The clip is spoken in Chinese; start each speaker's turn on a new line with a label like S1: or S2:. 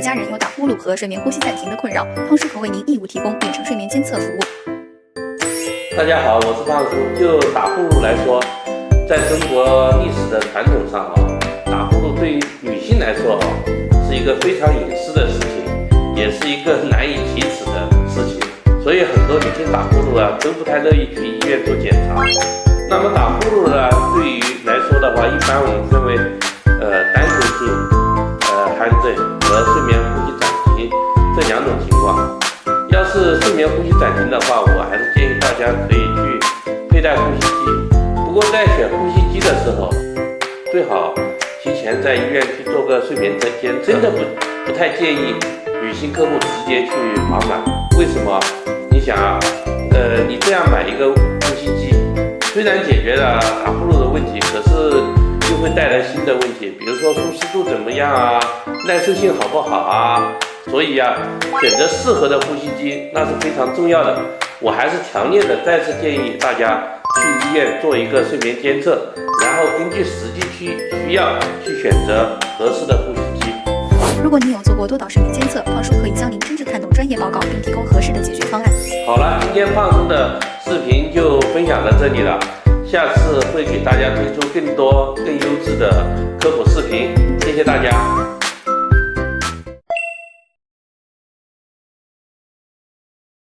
S1: 家人有打呼噜和睡眠呼吸暂停的困扰，胖叔可为您义务提供远程睡眠监测服务。
S2: 大家好，我是胖叔。就打呼噜来说，在中国历史的传统上打呼噜对于女性来说是一个非常隐私的事情，也是一个难以启齿的事情，所以很多女性打呼噜都不太乐意去医院做检查。那么打呼噜对于来说的话，一般我们分为单纯性鼾症和睡眠呼吸暂停这两种情况。要是睡眠呼吸暂停的话，我还是建议大家可以去佩戴呼吸机。不过在选呼吸机的时候，最好提前在医院去做个睡眠监测。真的不太建议女性客户直接去盲买。为什么？你想你这样买一个呼吸机，虽然解决了打呼噜的问题，可是又会带来新的问题，比如说舒适度怎么样耐受性好不好所以选择适合的呼吸机那是非常重要的。我还是强烈的再次建议大家去医院做一个睡眠监测，然后根据实际需要去选择合适的呼吸机。
S1: 如果您有做过多导睡眠监测，胖叔可以将您真正看懂专业报告，并提供合适的解决方案。
S2: 好了，今天胖叔的视频就分享到这里了，下次会给大家推出更多更优质的科普视频，谢谢大家。